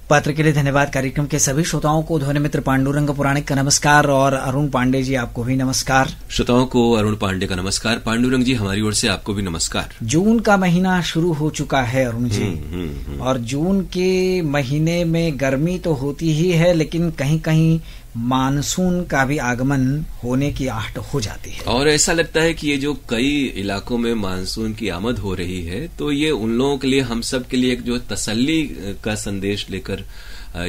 पत्र के लिए धन्यवाद। कार्यक्रम के सभी श्रोताओं को ध्वनि मित्र पांडुरंग पुराणिक का नमस्कार और अरुण पांडे जी आपको भी नमस्कार। श्रोताओं को अरुण पांडे का नमस्कार। पांडुरंग जी हमारी ओर से आपको भी नमस्कार। जून का महीना शुरू हो चुका है अरुण जी, और जून के महीने में गर्मी तो होती ही है, लेकिन कहीं कहीं मानसून का भी आगमन होने की आहट हो जाती है। और ऐसा लगता है कि ये जो कई इलाकों में मानसून की आमद हो रही है, तो ये उन लोगों के लिए, हम सब के लिए एक जो तसल्ली का संदेश लेकर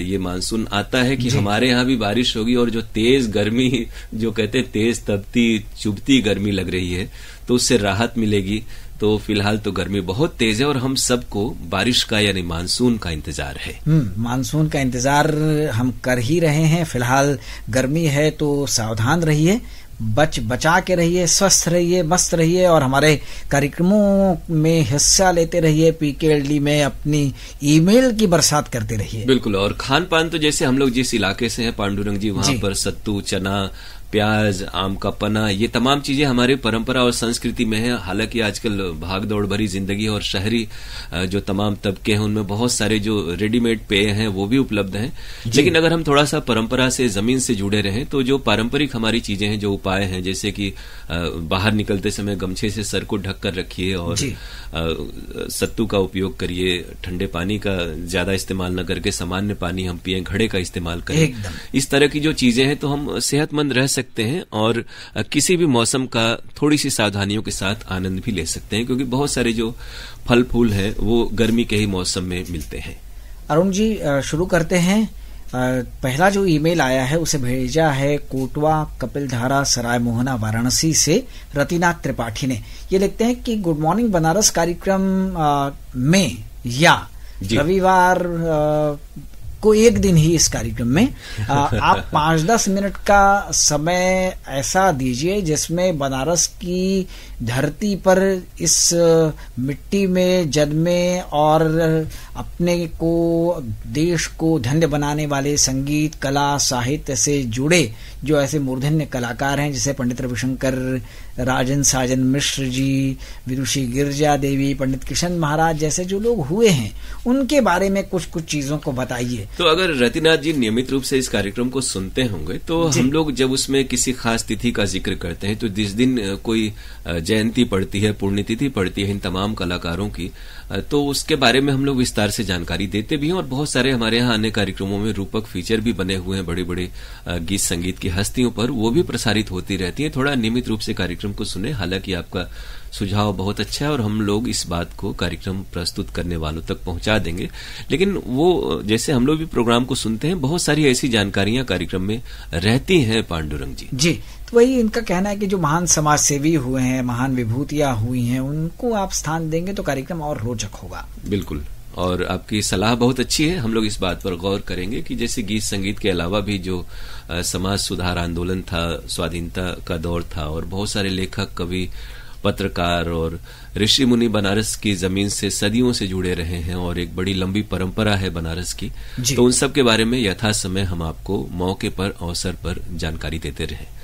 ये मानसून आता है कि हमारे यहाँ भी बारिश होगी, और जो तेज गर्मी, जो कहते तेज तपती चुभती गर्मी लग रही है, तो उससे राहत मिलेगी। तो फिलहाल तो गर्मी बहुत तेज है और हम सबको बारिश का यानी मानसून का इंतजार है। मानसून का इंतजार हम कर ही रहे हैं। फिलहाल गर्मी है तो सावधान रहिए, बचा के रहिए, स्वस्थ रहिए, मस्त रहिए, और हमारे कार्यक्रमों में हिस्सा लेते रहिए। पीकेएलडी में अपनी ईमेल की बरसात करते रहिए। बिल्कुल। और खान पान तो जैसे हम लोग जिस इलाके से हैं पांडुरंग जी, वहां पर सत्तू, चना, प्याज, आम का पना, ये तमाम चीजें हमारे परंपरा और संस्कृति में है। हालांकि आजकल भाग दौड़ भरी जिंदगी और शहरी जो तमाम तबके हैं, उनमें बहुत सारे जो रेडीमेड पेय हैं वो भी उपलब्ध हैं। लेकिन अगर हम थोड़ा सा परंपरा से, जमीन से जुड़े रहें, तो जो पारंपरिक हमारी चीजें हैं, जो उपाय हैं, जैसे कि बाहर निकलते समय गमछे से सर को ढक कर रखिए और सत्तू का उपयोग करिए, ठंडे पानी का ज्यादा इस्तेमाल न करके सामान्य पानी हम पिए, घड़े का इस्तेमाल करें। इस तरह की जो चीजें हैं, तो हम सेहतमंद रह सकते हैं और किसी भी मौसम का थोड़ी सी सावधानियों के साथ आनंद भी ले सकते हैं, क्योंकि बहुत सारे जो फल फूल हैं वो गर्मी के ही मौसम में मिलते हैं। अरुण जी, शुरू करते हैं। पहला जो ईमेल आया है उसे भेजा है कोटवा कपिलधारा सराय मोहना वाराणसी से रतिनाथ त्रिपाठी ने। ये लिखते हैं कि गुड मॉर्निंग बनारस कार्यक्रम में या रविवार को एक दिन ही इस कार्यक्रम में आप 5-10 मिनट का समय ऐसा दीजिए जिसमें बनारस की धरती पर इस मिट्टी में जन्मे और अपने को, देश को धन्य बनाने वाले संगीत, कला, साहित्य से जुड़े जो ऐसे मूर्धन्य कलाकार हैं, जैसे पंडित रविशंकर, राजन साजन मिश्र जी, विदुषी गिरजा देवी, पंडित किशन महाराज जैसे जो लोग हुए हैं, उनके बारे में कुछ चीजों को बताइए। तो अगर रतिनाथ जी नियमित रूप से इस कार्यक्रम को सुनते होंगे, तो हम लोग जब उसमें किसी खास तिथि का जिक्र करते हैं, तो जिस दिन कोई जयंती पड़ती है, पुण्यतिथि पड़ती है इन तमाम कलाकारों की, तो उसके बारे में हम लोग विस्तार से जानकारी देते भी हैं। और बहुत सारे हमारे यहाँ अन्य कार्यक्रमों में रूपक फीचर भी बने हुए हैं, बड़े बड़े गीत संगीत की हस्तियों पर, वो भी प्रसारित होती रहती है। थोड़ा नियमित रूप से कार्यक्रम को सुने। हालांकि आपका सुझाव बहुत अच्छा है और हम लोग इस बात को कार्यक्रम प्रस्तुत करने वालों तक पहुंचा देंगे। लेकिन वो जैसे हम लोग भी प्रोग्राम को सुनते हैं, बहुत सारी ऐसी जानकारियां कार्यक्रम में रहती हैं पांडुरंग जी। जी, तो वही इनका कहना है कि जो महान समाज सेवी हुए हैं, महान विभूतियां हुई हैं, उनको आप स्थान देंगे तो कार्यक्रम और रोचक होगा। बिल्कुल। और आपकी सलाह बहुत अच्छी है। हम लोग इस बात पर गौर करेंगे कि जैसे गीत संगीत के अलावा भी जो समाज सुधार आंदोलन था, स्वाधीनता का दौर था, और बहुत सारे लेखक, कवि, पत्रकार और ऋषि मुनि बनारस की जमीन से सदियों से जुड़े रहे हैं और एक बड़ी लंबी परंपरा है बनारस की, तो उन सब के बारे में यथा समय हम आपको मौके पर, अवसर पर जानकारी देते रहे।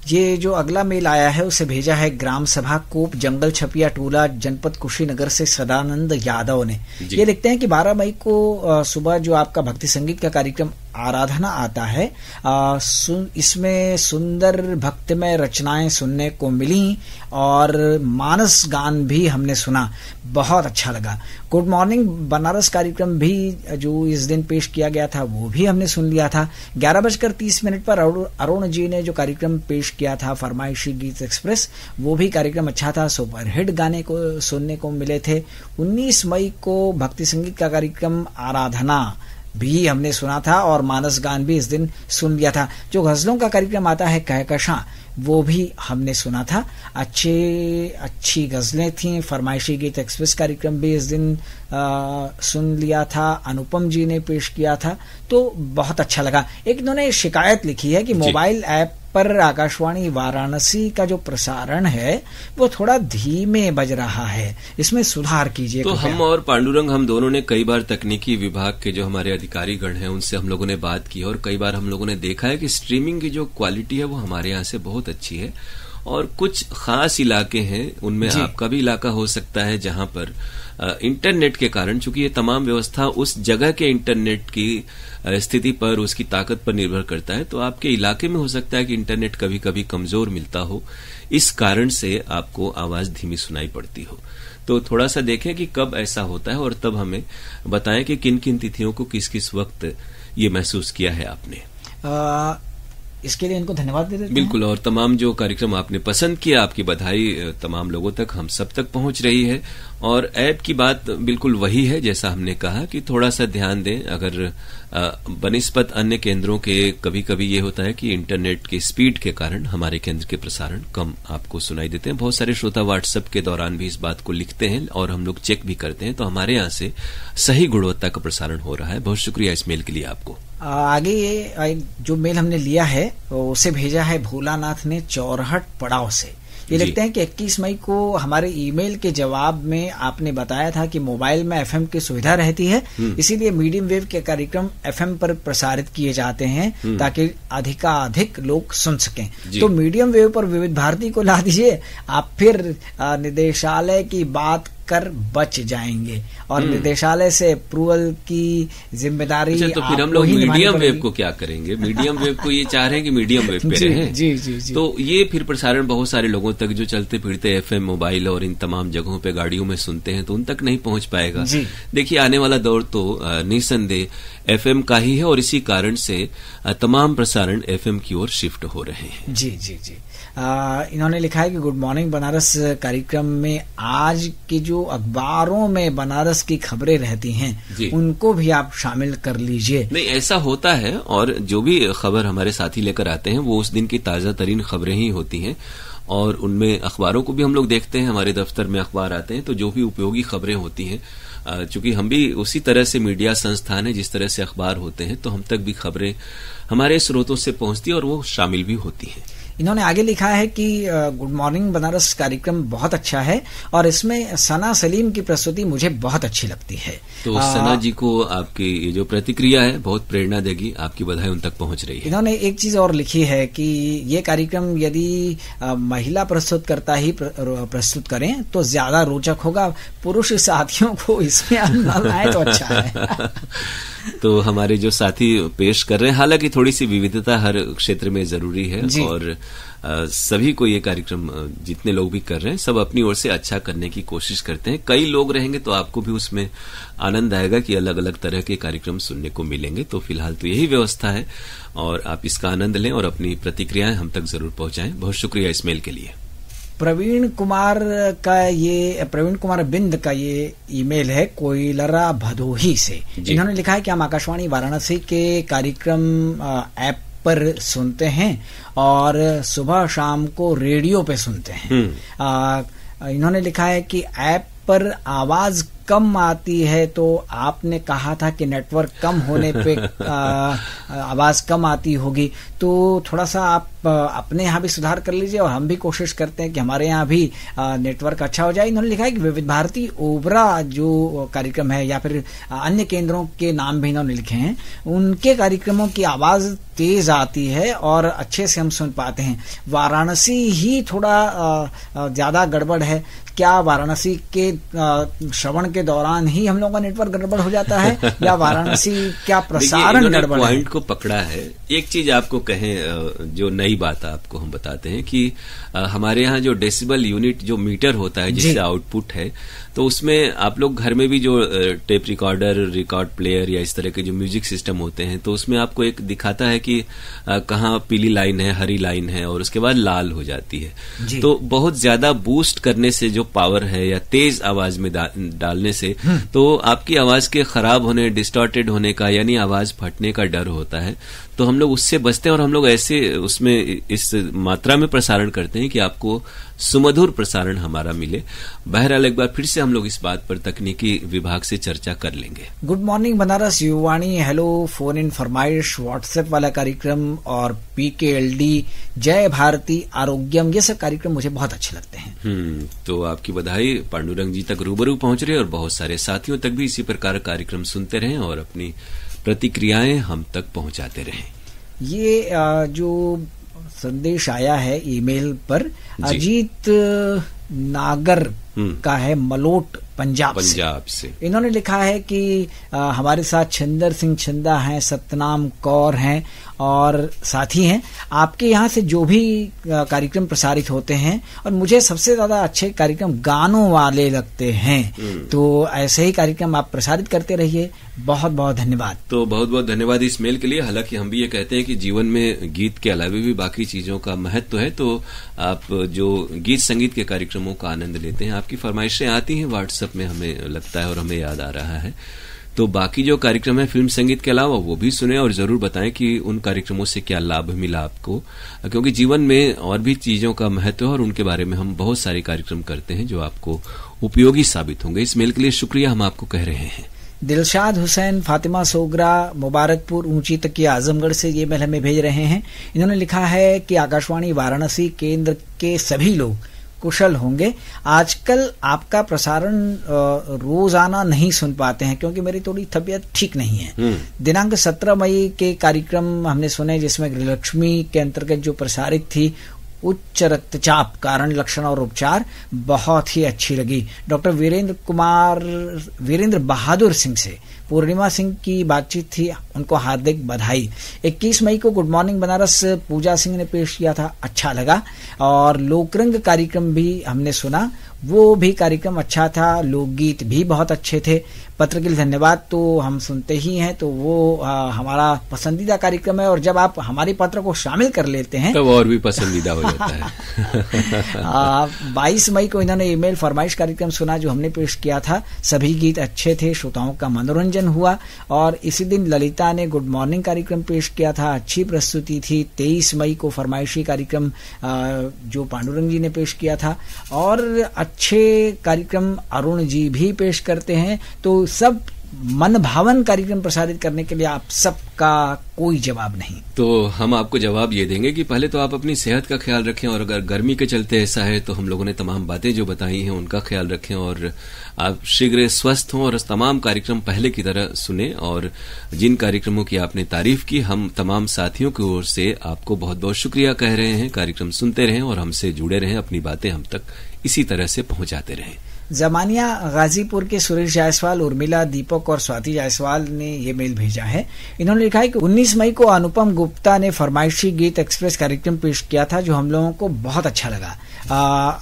ये जो अगला मेल आया है उसे भेजा है ग्राम सभा कोप जंगल छपिया टोला जनपद कुशीनगर से सदानंद यादव ने। ये लिखते हैं कि 12 मई को सुबह जो आपका भक्ति संगीत का कार्यक्रम आराधना आता है, इसमें सुंदर भक्तिमय रचनाएं सुनने को मिली और मानस गान भी हमने सुना, बहुत अच्छा लगा। गुड मॉर्निंग बनारस कार्यक्रम भी जो इस दिन पेश किया गया था वो भी हमने सुन लिया था। 11:30 पर अरुण जी ने जो कार्यक्रम पेश किया था फरमाइशी गीत एक्सप्रेस, वो भी कार्यक्रम अच्छा था, सुपरहिट गाने को सुनने को मिले थे। 19 मई को भक्ति संगीत का कार्यक्रम आराधना भी हमने सुना था और मानस गान भी इस दिन सुन लिया था। जो गजलों का कार्यक्रम आता है कहकशां, वो भी हमने सुना था, अच्छी गजलें थीं। फरमाइशी गीत एक्सप्रेस कार्यक्रम भी इस दिन सुन लिया था, अनुपम जी ने पेश किया था, तो बहुत अच्छा लगा। एक इन्होंने शिकायत लिखी है कि मोबाइल ऐप पर आकाशवाणी वाराणसी का जो प्रसारण है वो थोड़ा धीमे बज रहा है, इसमें सुधार कीजिए। तो हम और पांडुरंग, हम दोनों ने कई बार तकनीकी विभाग के जो हमारे अधिकारी गण हैं उनसे हम लोगों ने बात की और कई बार हम लोगों ने देखा है कि स्ट्रीमिंग की जो क्वालिटी है वो हमारे यहाँ से बहुत अच्छी है और कुछ खास इलाके हैं, उनमें आपका भी इलाका हो सकता है जहां पर इंटरनेट के कारण, चूंकि ये तमाम व्यवस्था उस जगह के इंटरनेट की स्थिति पर, उसकी ताकत पर निर्भर करता है, तो आपके इलाके में हो सकता है कि इंटरनेट कभी कभी कमजोर मिलता हो, इस कारण से आपको आवाज धीमी सुनाई पड़ती हो। तो थोड़ा सा देखें कि कब ऐसा होता है और तब हमें बताएं कि किन किन तिथियों को किस किस वक्त ये महसूस किया है आपने। इसके लिए इनको धन्यवाद दे देते हैं। बिल्कुल, और तमाम जो कार्यक्रम आपने पसंद किया, आपकी बधाई तमाम लोगों तक, हम सब तक पहुंच रही है। और ऐप की बात बिल्कुल वही है जैसा हमने कहा कि थोड़ा सा ध्यान दें। अगर बनिस्बत अन्य केंद्रों के कभी कभी ये होता है कि इंटरनेट की स्पीड के कारण हमारे केंद्र के प्रसारण कम आपको सुनाई देते हैं। बहुत सारे श्रोता व्हाट्सएप के दौरान भी इस बात को लिखते हैं और हम लोग चेक भी करते हैं, तो हमारे यहाँ से सही गुणवत्ता का प्रसारण हो रहा है। बहुत शुक्रिया इस मेल के लिए आपको। आगे ये जो मेल हमने लिया है उसे भेजा है भोलानाथ ने चौरहट पड़ाव से। ये लिखते हैं कि 21 मई को हमारे ईमेल के जवाब में आपने बताया था कि मोबाइल में एफएम की सुविधा रहती है, इसीलिए मीडियम वेव के कार्यक्रम एफएम पर प्रसारित किए जाते हैं ताकि अधिकाधिक लोग सुन सकें। तो मीडियम वेव पर विविध भारती को ला दीजिए, आप फिर निदेशालय की बात कर बच जाएंगे और निदेशालय से अप्रूवल की जिम्मेदारी। तो फिर हम लोग मीडियम वेव को क्या करेंगे? मीडियम वेव को ये चाह रहे हैं कि मीडियम वेव पे रहें। जी। तो ये फिर प्रसारण बहुत सारे लोगों तक जो चलते फिरते एफएम, मोबाइल और इन तमाम जगहों पे गाड़ियों में सुनते हैं, तो उन तक नहीं पहुंच पाएगा। देखिए, आने वाला दौर तो निसंदेह एफएम का ही है और इसी कारण से तमाम प्रसारण एफएम की ओर शिफ्ट हो रहे हैं। जी। इन्होंने लिखा है कि गुड मॉर्निंग बनारस कार्यक्रम में आज की जो अखबारों में बनारस की खबरें रहती हैं उनको भी आप शामिल कर लीजिए। नहीं, ऐसा होता है, और जो भी खबर हमारे साथी लेकर आते हैं वो उस दिन की ताजा तरीन खबरें ही होती हैं, और उनमें अखबारों को भी हम लोग देखते हैं। हमारे दफ्तर में अखबार आते हैं, तो जो भी उपयोगी खबरें होती हैं, चूंकि हम भी उसी तरह से मीडिया संस्थान है जिस तरह से अखबार होते हैं, तो हम तक भी खबरें हमारे स्रोतों से पहुंचती है और वो शामिल भी होती हैं। इन्होंने आगे लिखा है कि गुड मॉर्निंग बनारस कार्यक्रम बहुत अच्छा है और इसमें सना सलीम की प्रस्तुति मुझे बहुत अच्छी लगती है। तो सना जी को आपकी ये जो प्रतिक्रिया है बहुत प्रेरणा देगी, आपकी बधाई उन तक पहुंच रही है। इन्होंने एक चीज और लिखी है कि ये कार्यक्रम यदि महिला प्रस्तुतकर्ता ही प्रस्तुत करें तो ज्यादा रोचक होगा, पुरुष साथियों को इसमें न लाए तो अच्छा है। तो हमारे जो साथी पेश कर रहे हैं, हालांकि थोड़ी सी विविधता हर क्षेत्र में जरूरी है, और सभी को ये कार्यक्रम जितने लोग भी कर रहे हैं सब अपनी ओर से अच्छा करने की कोशिश करते हैं। कई लोग रहेंगे तो आपको भी उसमें आनंद आएगा कि अलग अलग तरह के कार्यक्रम सुनने को मिलेंगे। तो फिलहाल तो यही व्यवस्था है और आप इसका आनंद लें और अपनी प्रतिक्रियाएं हम तक जरूर पहुंचाएं। बहुत शुक्रिया इस मेल के लिए। प्रवीण कुमार बिंद का ये ईमेल है कोइलरा भदोही से। इन्होंने लिखा है कि हम आकाशवाणी वाराणसी के कार्यक्रम ऐप पर सुनते हैं और सुबह शाम को रेडियो पे सुनते हैं। इन्होंने लिखा है कि ऐप पर आवाज कम आती है, तो आपने कहा था कि नेटवर्क कम होने पे आवाज कम आती होगी, तो थोड़ा सा आप अपने यहाँ भी सुधार कर लीजिए और हम भी कोशिश करते हैं कि हमारे यहाँ भी नेटवर्क अच्छा हो जाए। इन्होंने लिखा है कि विविध भारती ओबरा जो कार्यक्रम है या फिर अन्य केंद्रों के नाम भी इन्होंने लिखे हैं, उनके कार्यक्रमों की आवाज तेज आती है और अच्छे से हम सुन पाते हैं। वाराणसी ही थोड़ा ज्यादा गड़बड़ है। क्या वाराणसी के श्रवण के दौरान ही हम लोगों का नेटवर्क गड़बड़ हो जाता है या वाराणसी क्या प्रसारण गड़बड़ है? पॉइंट को पकड़ा है। एक चीज आपको कहें, जो नई बात आपको हम बताते हैं कि हमारे यहाँ जो डेसिबल यूनिट जो मीटर होता है जिससे आउटपुट है, तो उसमें आप लोग घर में भी जो टेप रिकॉर्डर, रिकॉर्ड प्लेयर या इस तरह के जो म्यूजिक सिस्टम होते हैं, तो उसमें आपको एक दिखाता है कि कहाँ पीली लाइन है, हरी लाइन है और उसके बाद लाल हो जाती है। तो बहुत ज्यादा बूस्ट करने से जो पावर है या तेज आवाज में डालने से तो आपकी आवाज के खराब होने, डिस्टॉर्टेड होने का यानी आवाज फटने का डर होता है। तो हम लोग उससे बचते हैं और हम लोग ऐसे उसमें इस मात्रा में प्रसारण करते हैं कि आपको सुमधुर प्रसारण हमारा मिले। बहरहाल एक बार फिर से हम लोग इस बात पर तकनीकी विभाग से चर्चा कर लेंगे। गुड मॉर्निंग बनारस, युवाणी, हेलो, फोन इन फरमाइश, व्हाट्सएप वाला कार्यक्रम और PKLD, जय भारती, आरोग्यम, ये सब कार्यक्रम मुझे बहुत अच्छे लगते हैं। तो आपकी बधाई पांडुरंग जी तक रूबरू पहुंच रहे और बहुत सारे साथियों तक भी इसी प्रकार कार्यक्रम सुनते रहें और अपनी प्रतिक्रियाएं हम तक पहुंचाते रहें। ये जो संदेश आया है ईमेल पर। अजीत नागर का है, मलोट पंजाब से। इन्होंने लिखा है कि हमारे साथ छिंदर सिंह छिंदा हैं, सतनाम कौर हैं और साथी हैं। आपके यहाँ से जो भी कार्यक्रम प्रसारित होते हैं, और मुझे सबसे ज्यादा अच्छे कार्यक्रम गानों वाले लगते हैं, तो ऐसे ही कार्यक्रम आप प्रसारित करते रहिए। बहुत बहुत धन्यवाद। तो बहुत बहुत धन्यवाद इस मेल के लिए। हालांकि हम भी ये कहते हैं कि जीवन में गीत के अलावा भी बाकी चीजों का महत्व है, तो आप जो गीत संगीत के कार्यक्रमों का आनंद लेते हैं, आपकी फरमाइशें आती हैं व्हाट्सएप में, हमें लगता है और हमें याद आ रहा है। तो बाकी जो कार्यक्रम है फिल्म संगीत के अलावा वो भी सुने और जरूर बताएं कि उन कार्यक्रमों से क्या लाभ मिला आपको, क्योंकि जीवन में और भी चीजों का महत्व है और उनके बारे में हम बहुत सारे कार्यक्रम करते हैं जो आपको उपयोगी साबित होंगे। इस मेल के लिए शुक्रिया हम आपको कह रहे हैं। दिलशाद हुसैन फातिमा सोगरा मुबारकपुर ऊंची तकिया आजमगढ़ से ये मेल हमें भेज रहे हैं। इन्होंने लिखा है कि आकाशवाणी वाराणसी केंद्र के सभी लोग कुशल होंगे। आजकल आपका प्रसारण रोजाना नहीं सुन पाते हैं क्योंकि मेरी थोड़ी तबीयत ठीक नहीं है। दिनांक 17 मई के कार्यक्रम हमने सुने जिसमें गृहलक्ष्मी के अंतर्गत जो प्रसारित थी उच्च रक्तचाप कारण लक्षण और उपचार, बहुत ही अच्छी लगी। डॉक्टर वीरेंद्र बहादुर सिंह से पूर्णिमा सिंह की बातचीत थी, उनको हार्दिक बधाई। 21 मई को गुड मॉर्निंग बनारस पूजा सिंह ने पेश किया था, अच्छा लगा। और लोकरंग कार्यक्रम भी हमने सुना, वो भी कार्यक्रम अच्छा था। लोकगीत भी बहुत अच्छे थे। पत्र के लिए धन्यवाद। तो हम सुनते ही हैं, तो वो हमारा पसंदीदा कार्यक्रम है, और जब आप हमारे पत्र को शामिल कर लेते हैं तब और भी पसंदीदा हो जाता है। 22 मई को इन्होंने ईमेल फरमाइश कार्यक्रम सुना जो हमने पेश किया था, सभी गीत अच्छे थे, श्रोताओं का मनोरंजन हुआ। और इसी दिन ललिता ने गुड मॉर्निंग कार्यक्रम पेश किया था, अच्छी प्रस्तुति थी। 23 मई को फरमाइशी कार्यक्रम जो पांडुरंग जी ने पेश किया था, और अच्छे कार्यक्रम अरुण जी भी पेश करते हैं। तो सब मन भावन कार्यक्रम प्रसारित करने के लिए आप सबका कोई जवाब नहीं। तो हम आपको जवाब ये देंगे कि पहले तो आप अपनी सेहत का ख्याल रखें, और अगर गर्मी के चलते ऐसा है तो हम लोगों ने तमाम बातें जो बताई हैं उनका ख्याल रखें, और आप शीघ्र स्वस्थ हों और तमाम कार्यक्रम पहले की तरह सुने। और जिन कार्यक्रमों की आपने तारीफ की, हम तमाम साथियों की ओर से आपको बहुत बहुत शुक्रिया कह रहे हैं। कार्यक्रम सुनते रहें और हमसे जुड़े रहें, अपनी बातें हम तक इसी तरह से पहुंचाते रहें। जमानिया गाजीपुर के सुरेश जायसवाल, उर्मिला, दीपक और स्वाति जायसवाल ने ये मेल भेजा है। इन्होंने लिखा है कि 19 मई को अनुपम गुप्ता ने फरमाइशी गीत एक्सप्रेस कार्यक्रम पेश किया था जो हम लोगों को बहुत अच्छा लगा।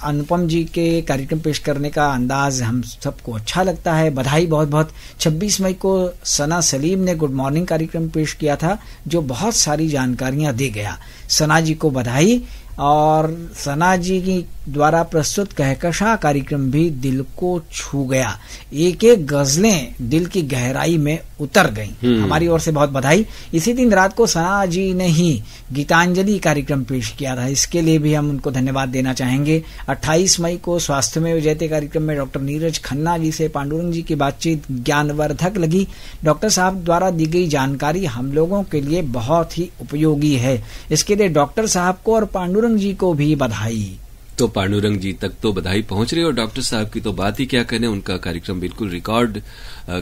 अनुपम जी के कार्यक्रम पेश करने का अंदाज हम सबको अच्छा लगता है, बधाई बहुत बहुत। 26 मई को सना सलीम ने गुड मॉर्निंग कार्यक्रम पेश किया था जो बहुत सारी जानकारियां दे गया, सना जी को बधाई। और सना जी की द्वारा प्रस्तुत कहकशा कार्यक्रम भी दिल को छू गया, एक एक गजलें दिल की गहराई में उतर गईं। हमारी ओर से बहुत बधाई। इसी दिन रात को सना जी ने ही गीतांजलि कार्यक्रम पेश किया था, इसके लिए भी हम उनको धन्यवाद देना चाहेंगे। 28 मई को स्वास्थ्य में विजयते कार्यक्रम में डॉक्टर नीरज खन्ना जी से पांडुरंग जी की बातचीत ज्ञानवर्धक लगी। डॉक्टर साहब द्वारा दी गई जानकारी हम लोगों के लिए बहुत ही उपयोगी है, इसके लिए डॉक्टर साहब को और पांडुरंग जी को भी बधाई। तो पांडुरंग जी तक तो बधाई पहुंच रही है, और डॉक्टर साहब की तो बात ही क्या कहने, उनका कार्यक्रम बिल्कुल रिकॉर्ड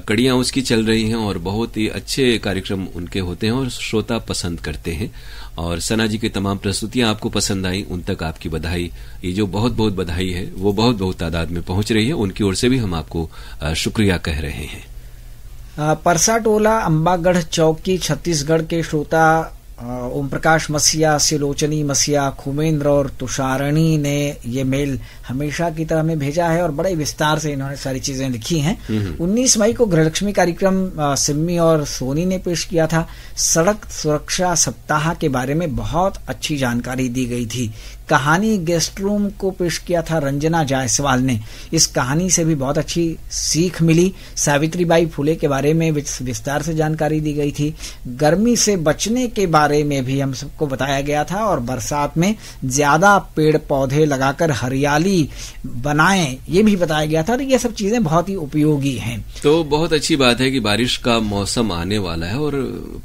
कड़ियां उसकी चल रही हैं और बहुत ही अच्छे कार्यक्रम उनके होते हैं और श्रोता पसंद करते हैं। और सना जी की तमाम प्रस्तुतियां आपको पसंद आई, उन तक आपकी बधाई, ये जो बहुत बहुत बधाई है वो बहुत बहुत तादाद में पहुंच रही है, उनकी ओर से भी हम आपको शुक्रिया कह रहे हैं। परसा टोला अंबागढ़ चौकी छत्तीसगढ़ के श्रोता ओम प्रकाश मसिया, सिलोचनी मसिया, खुमेंद्र और तुषारणी ने ये मेल हमेशा की तरह हमें भेजा है और बड़े विस्तार से इन्होंने सारी चीजें लिखी हैं। 19 मई को गृहलक्ष्मी कार्यक्रम सिम्मी और सोनी ने पेश किया था। सड़क सुरक्षा सप्ताह के बारे में बहुत अच्छी जानकारी दी गई थी। कहानी गेस्ट रूम को पेश किया था रंजना जायसवाल ने, इस कहानी से भी बहुत अच्छी सीख मिली। सावित्रीबाई फुले के बारे में विस्तार से जानकारी दी गई थी। गर्मी से बचने के बारे में भी हम सबको बताया गया था, और बरसात में ज्यादा पेड़ पौधे लगाकर हरियाली बनाएं ये भी बताया गया था, और ये सब चीजें बहुत ही उपयोगी हैं। तो बहुत अच्छी बात है कि बारिश का मौसम आने वाला है, और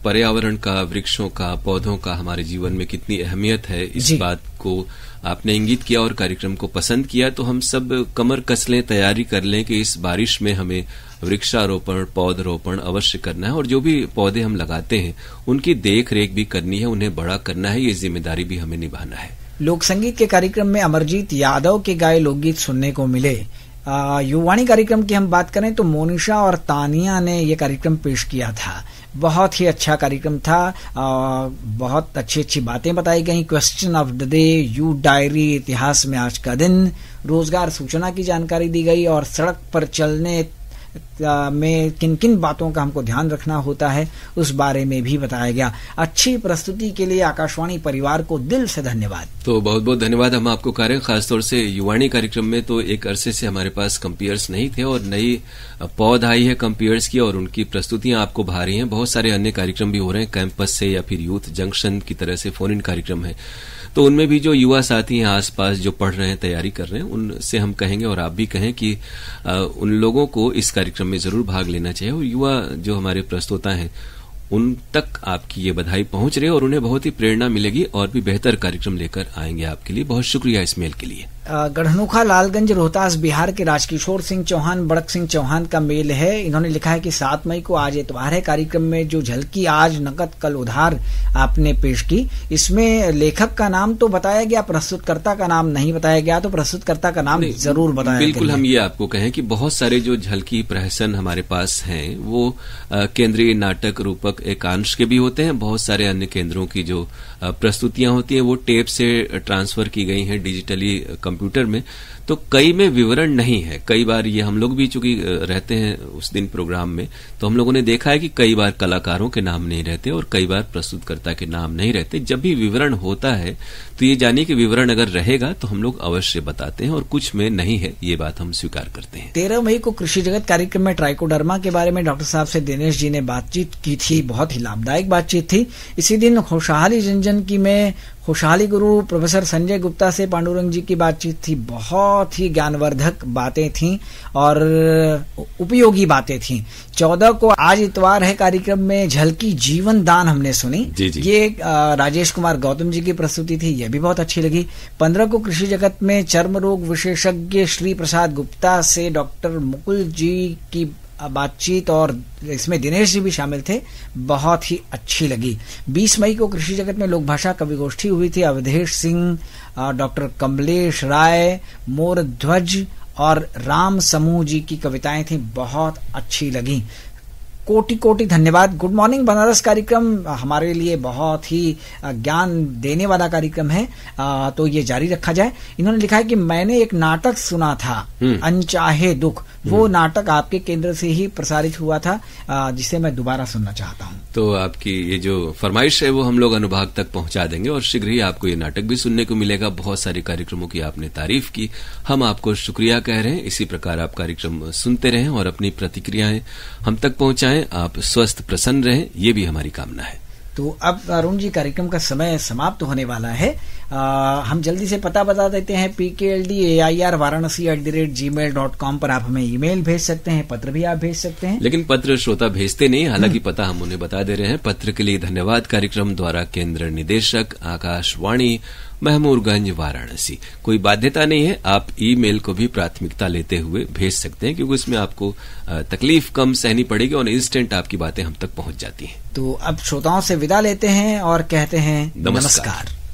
पर्यावरण का, वृक्षों का, पौधों का हमारे जीवन में कितनी अहमियत है, इस बात को आपने इंगित किया और कार्यक्रम को पसंद किया, तो हम सब कमर कस लें, तैयारी कर लें कि इस बारिश में हमें वृक्षारोपण, पौधरोपण अवश्य करना है और जो भी पौधे हम लगाते हैं उनकी देख रेख भी करनी है, उन्हें बड़ा करना है, ये जिम्मेदारी भी हमें निभाना है। लोक संगीत के कार्यक्रम में अमरजीत यादव के गाए लोकगीत सुनने को मिले। युवाणी कार्यक्रम की हम बात करें तो मोनिशा और तानिया ने ये कार्यक्रम पेश किया था। बहुत ही अच्छा कार्यक्रम था। बहुत अच्छी अच्छी बातें बताई गई। Question of the day, you diary, इतिहास में आज का दिन, रोजगार सूचना की जानकारी दी गई और सड़क पर चलने में किन किन बातों का हमको ध्यान रखना होता है उस बारे में भी बताया गया। अच्छी प्रस्तुति के लिए आकाशवाणी परिवार को दिल से धन्यवाद। तो बहुत बहुत धन्यवाद हम आपको कह रहे हैं। खासतौर से युवाणी कार्यक्रम में तो एक अरसे से हमारे पास कंपेयर्स नहीं थे और नई पौध आई है कंपेयर्स की और उनकी प्रस्तुतियां आपको भा रही हैं। बहुत सारे अन्य कार्यक्रम भी हो रहे हैं कैंपस से या फिर यूथ जंक्शन की तरह से फोन इन कार्यक्रम है, तो उनमें भी जो युवा साथी हैं आसपास जो पढ़ रहे हैं, तैयारी कर रहे हैं, उनसे हम कहेंगे और आप भी कहें कि उन लोगों को इस कार्यक्रम में जरूर भाग लेना चाहिए और युवा जो हमारे प्रस्तोता हैं उन तक आपकी ये बधाई पहुंच रही है और उन्हें बहुत ही प्रेरणा मिलेगी और भी बेहतर कार्यक्रम लेकर आएंगे आपके लिए। बहुत शुक्रिया इस मेल के लिए। गढ़नुखा लालगंज रोहतास बिहार के राजकिशोर सिंह चौहान बड़क सिंह चौहान का मेल है। इन्होंने लिखा है कि 7 मई को आज इतवार है। कार्यक्रम में जो झलकी आज नकद कल उधार आपने पेश की, इसमें लेखक का नाम तो बताया गया, प्रस्तुतकर्ता का नाम नहीं बताया गया, तो प्रस्तुतकर्ता का नाम जरूर बताया। बिल्कुल, हम ये आपको कहें कि बहुत सारे जो झलकी प्रहसन हमारे पास हैं वो केंद्रीय नाटक रूपक एकांश के भी होते हैं। बहुत सारे अन्य केंद्रों की जो प्रस्तुतियां होती हैं वो टेप से ट्रांसफर की गई हैं डिजिटली कंप्यूटर में, तो कई में विवरण नहीं है। कई बार ये हम लोग भी चूंकि रहते हैं उस दिन प्रोग्राम में, तो हम लोगों ने देखा है कि कई बार कलाकारों के नाम नहीं रहते और कई बार प्रस्तुतकर्ता के नाम नहीं रहते। जब भी विवरण होता है तो ये जानिए कि विवरण अगर रहेगा तो हम लोग अवश्य बताते हैं और कुछ में नहीं है, ये बात हम स्वीकार करते हैं। 13 मई को कृषि जगत कार्यक्रम में ट्राइकोडर्मा के बारे में डॉक्टर साहब से दिनेश जी ने बातचीत की थी। बहुत ही लाभदायक बातचीत थी। इसी दिन खुशहाली जन की में खुशहाली गुरु प्रोफेसर संजय गुप्ता से पांडुरंग जी की बातचीत थी। बहुत ही ज्ञानवर्धक बातें थीं और उपयोगी बातें थीं। 14 को आज इतवार है कार्यक्रम में झलकी जीवन दान हमने सुनी। ये राजेश कुमार गौतम जी की प्रस्तुति थी, यह भी बहुत अच्छी लगी। 15 को कृषि जगत में चर्म रोग विशेषज्ञ श्री प्रसाद गुप्ता से डॉक्टर मुकुल जी की बातचीत और इसमें दिनेश जी भी शामिल थे, बहुत ही अच्छी लगी। 20 मई को कृषि जगत में लोक भाषा कवि गोष्ठी हुई थी। अवधेश सिंह, डॉक्टर कमलेश राय, मोर ध्वज और राम समूह जी की कविताएं थी, बहुत अच्छी लगी। कोटि कोटि धन्यवाद। गुड मॉर्निंग बनारस कार्यक्रम हमारे लिए बहुत ही ज्ञान देने वाला कार्यक्रम है, तो ये जारी रखा जाए। इन्होंने लिखा है कि मैंने एक नाटक सुना था, अनचाहे दुख, वो नाटक आपके केंद्र से ही प्रसारित हुआ था, जिसे मैं दोबारा सुनना चाहता हूँ। तो आपकी ये जो फरमाइश है वो हम लोग अनुभाग तक पहुंचा देंगे और शीघ्र ही आपको ये नाटक भी सुनने को मिलेगा। बहुत सारे कार्यक्रमों की आपने तारीफ की, हम आपको शुक्रिया कह रहे हैं। इसी प्रकार आप कार्यक्रम सुनते रहें और अपनी प्रतिक्रियाएं हम तक पहुंचाएं। आप स्वस्थ प्रसन्न रहें, ये भी हमारी कामना है। तो अब अरुण जी कार्यक्रम का समय समाप्त होने वाला है। हम जल्दी से पता बता देते हैं। pkldair@gmail.com पर आप हमें ईमेल भेज सकते हैं, पत्र भी आप भेज सकते हैं। लेकिन पत्र श्रोता भेजते नहीं, हालांकि पता हम उन्हें बता दे रहे हैं। पत्र के लिए धन्यवाद। कार्यक्रम द्वारा केंद्र निदेशक आकाशवाणी महमूरगंज वाराणसी। कोई बाध्यता नहीं है, आप ईमेल को भी प्राथमिकता लेते हुए भेज सकते हैं, क्योंकि उसमें आपको तकलीफ कम सहनी पड़ेगी और इंस्टेंट आपकी बातें हम तक पहुंच जाती हैं। तो अब श्रोताओं से विदा लेते हैं और कहते हैं नमस्कार।